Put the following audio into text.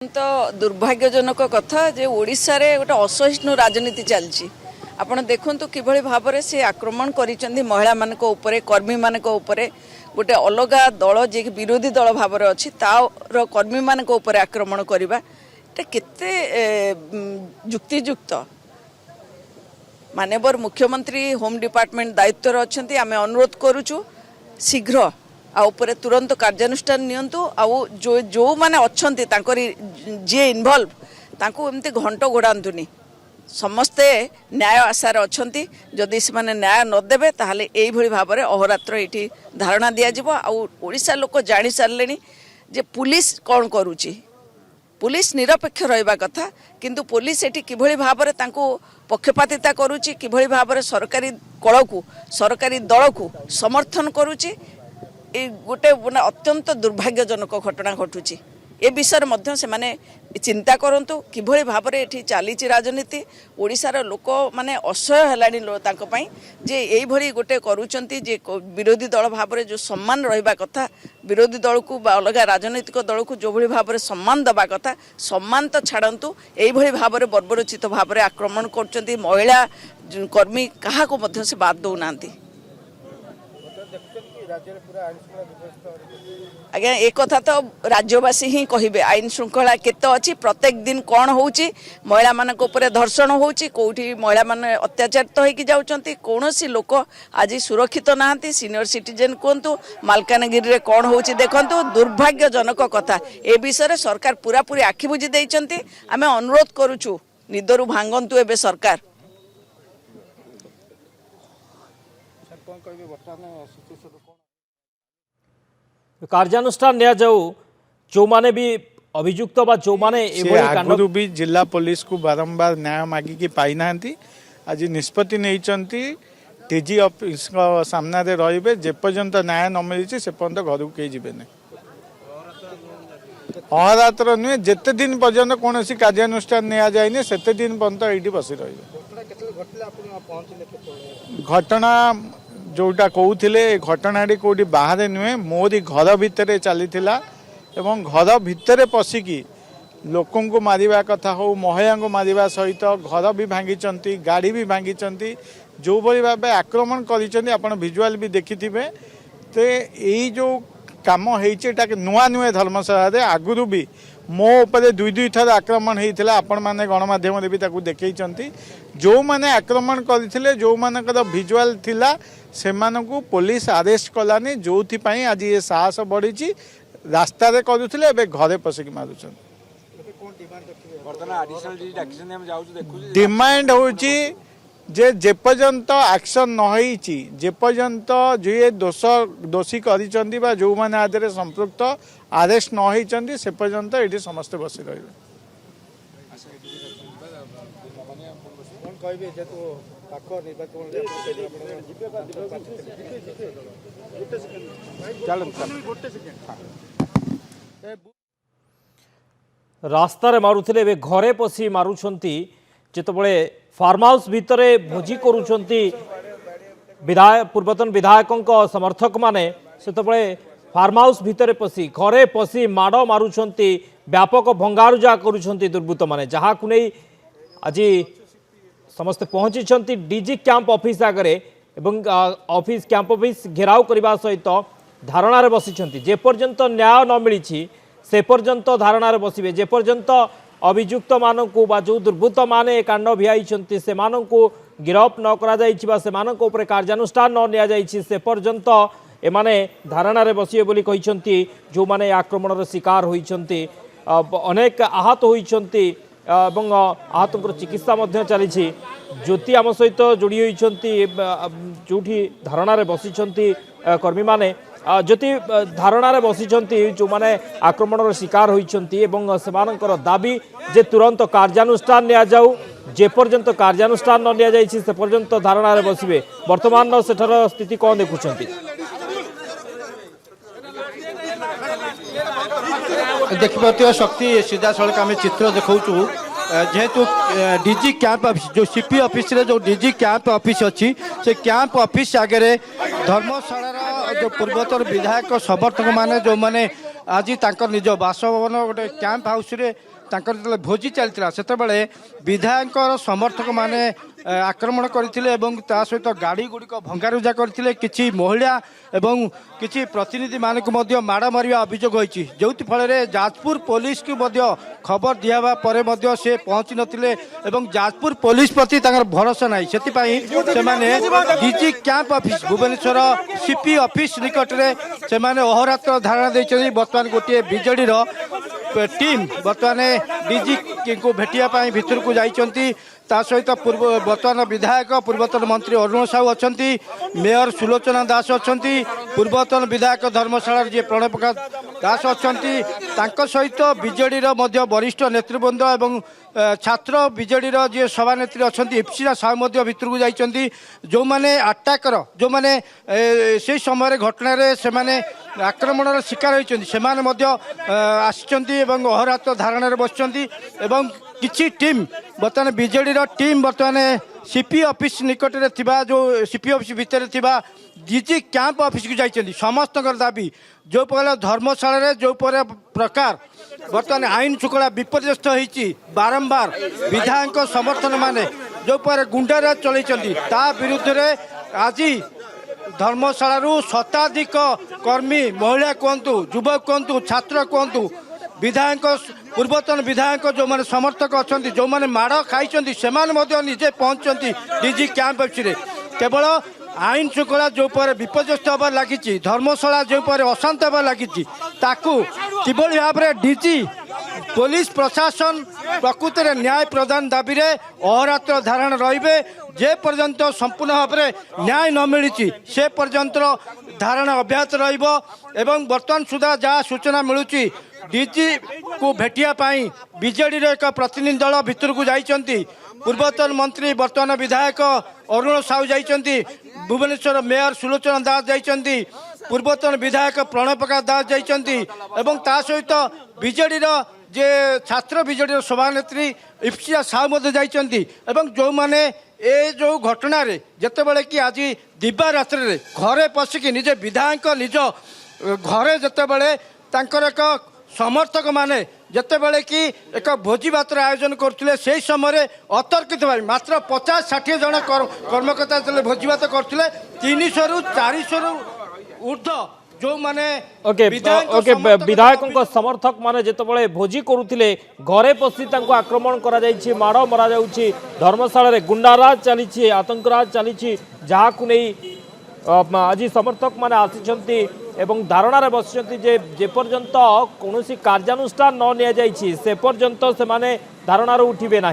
तो दुर्भाग्यजनक कथा जे ओडिशा रे गोटे असहिष्णु राजनीति चलची आपण देखंतु किभଳି भाबरे से आक्रमण करिसंदी महिला मानक ऊपरे कर्मी मानक ऊपरे गोटे अलगा दल जे विरोधी दल भाबरे अछि तार कर्मी मानक ऊपरे आक्रमण करिबा एटा केते युक्तियुक्त माननीय मुख्यमंत्री होम डिपार्टमेंट दायित्व रे अछंती आमे अनुरोध करूछु शीघ्र आउपरे तुरंत कार्यानुष्ठान नियंतु आउ जो जो माने अछंती तांकरी जे इन्वॉल्व तांको एमते घंटो घोड़ांतुनी समस्ते न्याय आशार अछंती जदि से माने न्याय न देबे ताहले एई भली भाबरे अहोरात्र एठी धारणा दिया जिवो आउ ओडिसा लोक जानि सारलेनी जे पुलिस कोन करूची पुलिस निरपेक्ष रहिबा कथा किंतु पुलिस एठी किभली भाबरे तांको पक्षपातिता करूची किभली भाबरे सरकारी कळकू सरकारी दळकू समर्थन करूची ए गोटे माने अत्यंत दुर्भाग्यजनक घटना घटुची ए विषय मध्य से माने चिंता करंतु किभली भाबरे एठी चालीची राजनीति ओडिसार लोक माने असह्य हेलानी तांको पई जे एई भली गोटे करूचंती जे विरोधी दल भाबरे जो सम्मान रहिबा कथा विरोधी दल को बा अलगा राजनीतिक दल को जो भली भाबरे सम्मान दबा कथा सम्मान तो छाड़ंतु एई भली भाबरे बर्बरचित भाबरे आक्रमण करचंती महिला कर्मी काहा को मध्य से बात दउ नांती आज्ञा एक कथा तो राज्यवासी ही कहिबे आईन श्रृंखला केते अछि प्रत्येक दिन कौन होउची महिला मानक ऊपर धर्षण होउची कोठी महिला माने अत्याचारित होइकी जाउचंती कोनोसी लोक आज सुरक्षित नाहंती सीनियर सिटीजन कोंतु मालकानगिरी रे कौन होउची देखंतु दुर्भाग्यजनक कथा ए विषय सरकार पूरा पूरी आखि बुझी दैचंती आमे अनुरोध करूछु निदरु भांगंतु एबे सरकार कार्यानुष्ठान निया जाऊ जो माने भी अभियुक्त बा जो माने आगुरु भी जिला पुलिस को बारंबार न्याय मागिकी पाई नांती आज निष्पत्ति नहींचंती टीजी ऑफिस सामना रे रहिबे जे पर्यंत न्याय न मिली से पर्यंत घर को कई जिबे नै अहरात्र नुहे जेते दिन पर्यंत कौन कार्यानुष्ठान निया जाइने सेते दिन पर्यंत एठी बसी रहिबे घटना जोटा कहूले घटनाटी कौटी बाहर नुहे मोरी घर भितर चली एवं घर भितर पशिकी लोक को मारिबा कथा हो महिला को मारिबा सहित घर भी भांगी गाड़ी भी भांगी जो भली भाव आक्रमण कर विजुआल भी देखिथिबे ते यही जो काम होता नुआ नुहे धर्मशाला आगुरी भी मो उपरे दुई दुई थर आक्रमण होता आपण मैंने गणमाध्यम देखते जो मैंने आक्रमण करते जो मानकर विजुआल थिला से पुलिस अरेस्ट कलानी जो आज ये साहस बढ़ी रास्ता करुले घरे पशिक मारुच डिमांड हूँ जे पर्यंत एक्शन नही जे पर्यंत जे दोषी कर जो मैंने आदि संपृक्त अरेस्ट नही से पर्यंत ये समस्ते बसी रही रास्तार मारुथिले बे घरे पसी मारुछंती जेतबळे फार्म हाउस भितरे भोजी करूछंती पूर्वतन विधायकंक समर्थक माने सेतबळे फार्म हाउस भितरे पसी घरे पसी माड़ मारुछंती व्यापक भंगारुजा करूछंती दुर्बृत्त माने जहा कुनै आज समस्त पहुंची डीजी कैंप ऑफिस आगे एवं ऑफिस कैंप ऑफिस घेराव करने सहित धारणार बसी जेपर्यंत न्याय न मिली से पर्यंत धारणार बसवे जेपर्यंत अभियुक्त मानक जो दुर्बृत्त माने कांड भियाई से गिरफ न कर कार्यानुष्ठान न नि से पर्यंत एमाने धारणार बसवे बोली कहिसंती जो माने आक्रमण शिकार होइछंती अनेक आहत होइछंती एवं आहतंकर चिकित्सा चली ज्योति आम सहित जोड़ी होती जो धारणार बसी कर्मी माने ज्योति धारणार बसी जो माने आक्रमण शिकार होती दाबी जे तुरंत कार्यानुष्ठान निया जाऊ जे पर्यंत कार्यानुष्ठान न निया जाइछि से पर्यंत धारणार बसवे वर्तमान सेठार स्थिति कौन देखुंट देखिए शक्ति सीधा सड़क आम चित्र देखा जेहेतु डीजी कैंप ऑफिस जो सीपी ऑफिस रे जो डीजी कैंप ऑफिस अच्छी से कैंप ऑफिस आगे धर्मशाला जो पूर्वतन विधायक समर्थक माने जो माने आज निज बासभवन गोटे कैंप हाउस रे ତାଙ୍କର ଯେତେବେଳେ ଭୋଜି ଚାଲିଥିଲା ସେତେବେଳେ ବିଧାୟକଙ୍କର ସମର୍ଥକ ମାନେ ଆକ୍ରମଣ କରିଥିଲେ ଏବଂ ତା ସହିତ ଗାଡ଼ି ଗୁଡ଼ିକ ଭଙ୍ଗାରୁଜା କରିଥିଲେ। କିଛି ମହିଳା ଏବଂ କିଛି ପ୍ରତିନିଧି ମାନଙ୍କୁ ମଧ୍ୟ ମାଡ଼ ମାରିବା ଅଭିଯୋଗ ହୋଇଛି, ଯେଉଁଥି ଫଳରେ ଯାଜପୁର ପୋଲିସକୁ ମଧ୍ୟ ଖବର ଦିଆହେବା ପରେ ମଧ୍ୟ ସେ ପହଞ୍ଚି ନଥିଲେ ଏବଂ ଯାଜପୁର ପୋଲିସ ପ୍ରତି ତାଙ୍କର ଭରସା ନାହିଁ। ସେଥିପାଇଁ ସେମାନେ DG camp office Bhubaneswar CP office ନିକଟରେ ସେମାନେ ଅହରାତ୍ର ଧାରଣା ଦେଇଛନ୍ତି। ବର୍ତ୍ତମାନ ଗୋଟିଏ ବିଜେଡିର टीम बर्तमान डीजी को भेटिया भितर को जाइछंती। ता सहित पूर्व वर्तमान विधायक पूर्वतन मंत्री अरुण साहू अच्छा, मेयर सुलोचना दास अच्छा, पूर्वतन विधायक धर्मशाला जी प्रणय प्रकाश दास अच्छा, सहित बीजेडी वरिष्ठ नेतृवृंद एवं छात्र बीजेडी जी सभानेत्री अच्छा इप्सिता साहू भितर को जाइछंती। जो माने अटैकर जो माने से समय घटना से आक्रमण शिकार होती से अहरात्र धारणा बसुँच एवं किछि टीम बर्तमान बीजेडी टीम बर्तमान सीपी ऑफिस निकट में जो सीपी ऑफिस भितर डीजी कैंप ऑफिस को जाइछंती। समस्त दाबी जो प्रकार धर्मशाला जो प्रकार बर्तमान आईन शुक्ला विपर्यस्त होती बारंबार विधायक समर्थन माने जो पर गुंडाराज चलती ता विरुद्ध में आज धर्मशाला शताधिक कर्मी महिला कहतु युवक कहतु छात्र कहतु विधायक पूर्वतन विधायक जो माने समर्थक अच्छा जो माने माड़ खाई निजे पहुंचती डीजी कैंप ऑफिस केवल आईन श्रृंखला जो पर विपर्यस्त होबार लगी धर्मशाला जो पर अशांत होबार लगी किभली भाव में डीजी पुलिस प्रशासन प्रकृत में न्याय प्रदान दाबी रे अहरात्र धारण रहिबे जे पर्यंत संपूर्ण भाव में न्याय न मिली से पर्यंत धारणा अब्याहत रहिबो। एवं वर्तमान सुधा जहाँ सूचना मिलूची डीजी को भेटिया बीजेडी एक प्रतिनिधि दल भितर को जाइछंती। पूर्वतन मंत्री वर्तमान विधायक अरुण साहू जाइछंती, भुवनेश्वर मेयर सुलोचना दास जाइछंती, पूर्वतन विधायक प्रणय प्रकाश दास जाइछंती एवं ता सहित बीजेडी जे छात्र बीजेडी सभानेत्री इप्सिता साहू जाइछंती। एवं जो माने ए जो घटना रे जेतेबेले कि आज दिबा रात्रि रे घरे पशिकी निजे विधायक निज घरे जेतेबेले तांकर एक समर्थक माने जेतेबेले कि एक भोजी भातर आयोजन करथिले सेही समय अतर्कित भाई मात्र 50-60 जन कर्मकर्ता भोजी भात करथिले 300 रु 400 रु ऊर्ध्व जो माने विधायक समर्थक माने जेतेबेले भोजी करुथिले घरे पसी तांको आक्रमण करा जायछि माड़ मरा जाउछि धर्मशाला रे गुंडाराज चलीछि आतंकराज चलीछि जहाकु नै आज समर्थक माने आसिछंती एवं धारणा बसुँच जे पर्यंत कौन कार्यानुष्ठान न नि से पर्यंत से धारणार उठिबे नहीं।